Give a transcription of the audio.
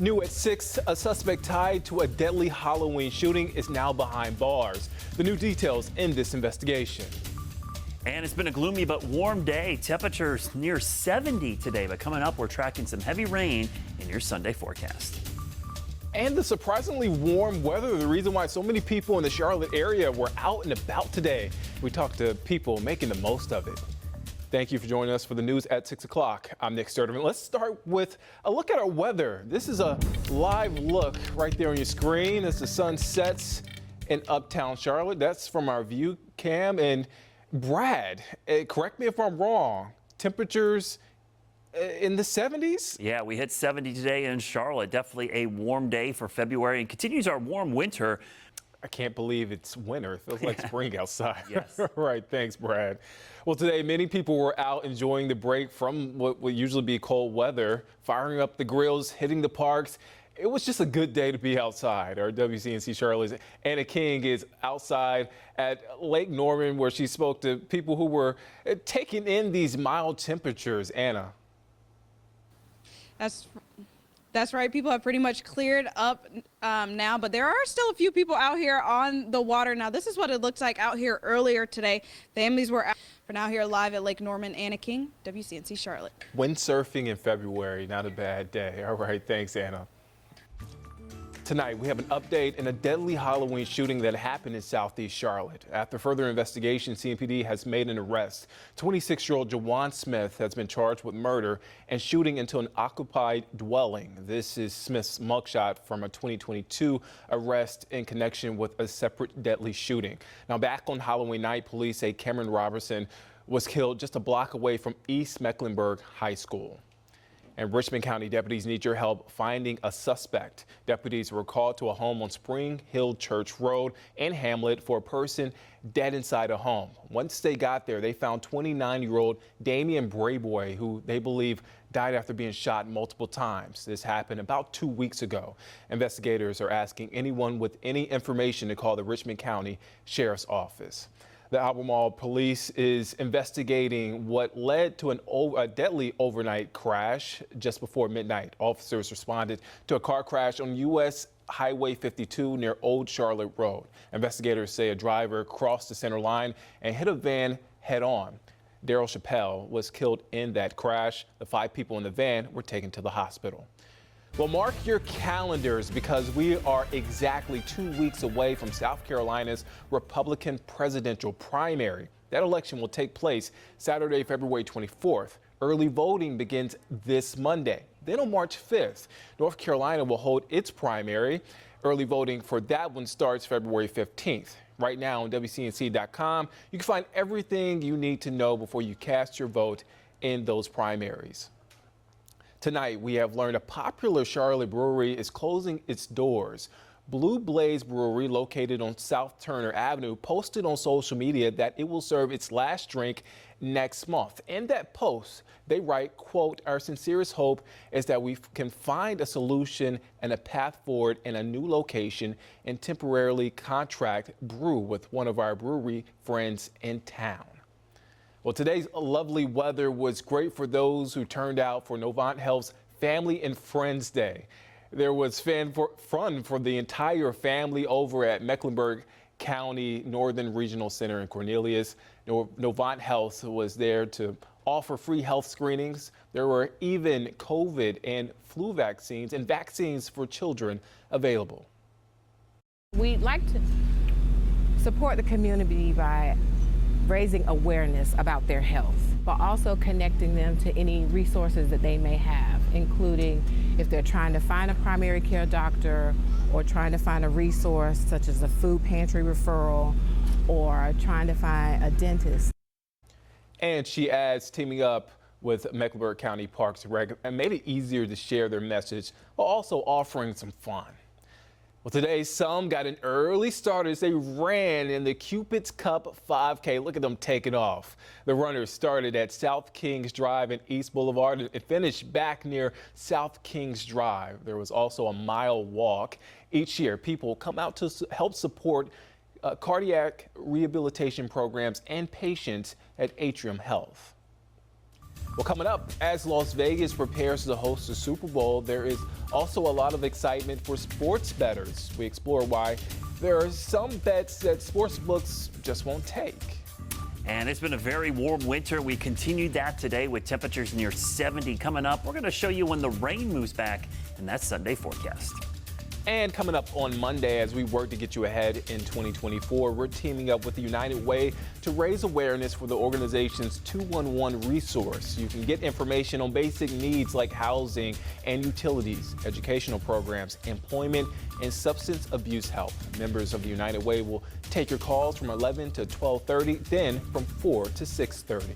New at 6, a suspect tied to a deadly Halloween shooting is now behind bars. The new details in this investigation. And it's been a gloomy but warm day. Temperatures near 70 today, but coming up, we're tracking some heavy rain in your Sunday forecast. And the surprisingly warm weather, the reason why so many people in the Charlotte area were out and about today. We talked to people making the most of it. Thank you for joining us for the news at 6 o'clock. I'm Nick Sturtevant. Let's start with a look at our weather. This is a live look right there on your screen as the sun sets in uptown Charlotte. That's from our view cam. And Brad, correct me if I'm wrong, temperatures in the 70s? Yeah, we hit 70 today in Charlotte. Definitely a warm day for February and continues our warm winter. I can't believe it's winter. It feels like spring outside. Yes. Right. Thanks, Brad. Well, today, many people were out enjoying the break from what would usually be cold weather, firing up the grills, hitting the parks. It was just a good day to be outside. Our WCNC Charlotte's Anna King is outside at Lake Norman, where she spoke to people who were taking in these mild temperatures. Anna. That's right. People have pretty much cleared up now, but there are still a few people out here on the water. Now, this is what it looked like out here earlier today. Families were out. For now, here live at Lake Norman, Anna King, WCNC Charlotte. Windsurfing in February, not a bad day. All right. Thanks, Anna. Tonight, we have an update in a deadly Halloween shooting that happened in Southeast Charlotte. After further investigation, CMPD has made an arrest. 26-year-old Jawan Smith has been charged with murder and shooting into an occupied dwelling. This is Smith's mugshot from a 2022 arrest in connection with a separate deadly shooting. Now, back on Halloween night, police say Cameron Robertson was killed just a block away from East Mecklenburg High School. And Richmond County deputies need your help finding a suspect. Deputies were called to a home on Spring Hill Church Road in Hamlet for a person dead inside a home. Once they got there, they found 29-year-old Damian Brayboy, who they believe died after being shot multiple times. This happened about 2 weeks ago. Investigators are asking anyone with any information to call the Richmond County Sheriff's Office. The Albemarle police is investigating what led to a deadly overnight crash just before midnight. Officers responded to a car crash on U.S. Highway 52 near Old Charlotte Road. Investigators say a driver crossed the center line and hit a van head on. Daryl Chappelle was killed in that crash. The 5 people in the van were taken to the hospital. Well, mark your calendars because we are exactly 2 weeks away from South Carolina's Republican presidential primary. That election will take place Saturday, February 24th. Early voting begins this Monday. Then on March 5th, North Carolina will hold its primary. Early voting for that one starts February 15th. Right now on WCNC.com, you can find everything you need to know before you cast your vote in those primaries. Tonight, we have learned a popular Charlotte brewery is closing its doors. Blue Blaze Brewery, located on South Turner Avenue, posted on social media that it will serve its last drink next month. In that post, they write, quote, "Our sincerest hope is that we can find a solution and a path forward in a new location and temporarily contract brew with one of our brewery friends in town." Well, today's lovely weather was great for those who turned out for Novant Health's Family and Friends Day. There was fun for the entire family over at Mecklenburg County Northern Regional Center in Cornelius. Novant Health was there to offer free health screenings. There were even COVID and flu vaccines and vaccines for children available. We'd like to support the community by raising awareness about their health, but also connecting them to any resources that they may have, including if they're trying to find a primary care doctor or trying to find a resource such as a food pantry referral or trying to find a dentist. And she adds, teaming up with Mecklenburg County Parks and Rec and made it easier to share their message while also offering some fun. Well, today, some got an early start as they ran in the Cupid's Cup 5K. Look at them taking off. The runners started at South Kings Drive and East Boulevard and finished back near South Kings Drive. There was also a mile walk. Each year, people come out to help support cardiac rehabilitation programs and patients at Atrium Health. Well, coming up, as Las Vegas prepares to host the Super Bowl, there is also a lot of excitement for sports bettors. We explore why there are some bets that sports books just won't take. And it's been a very warm winter. We continued that today with temperatures near 70 coming up. We're going to show you when the rain moves back in that Sunday forecast. And coming up on Monday, as we work to get you ahead in 2024, we're teaming up with the United Way to raise awareness for the organization's 211 resource. You can get information on basic needs like housing and utilities, educational programs, employment, and substance abuse help. Members of the United Way will take your calls from 11 to 12:30, then from 4 to 6:30.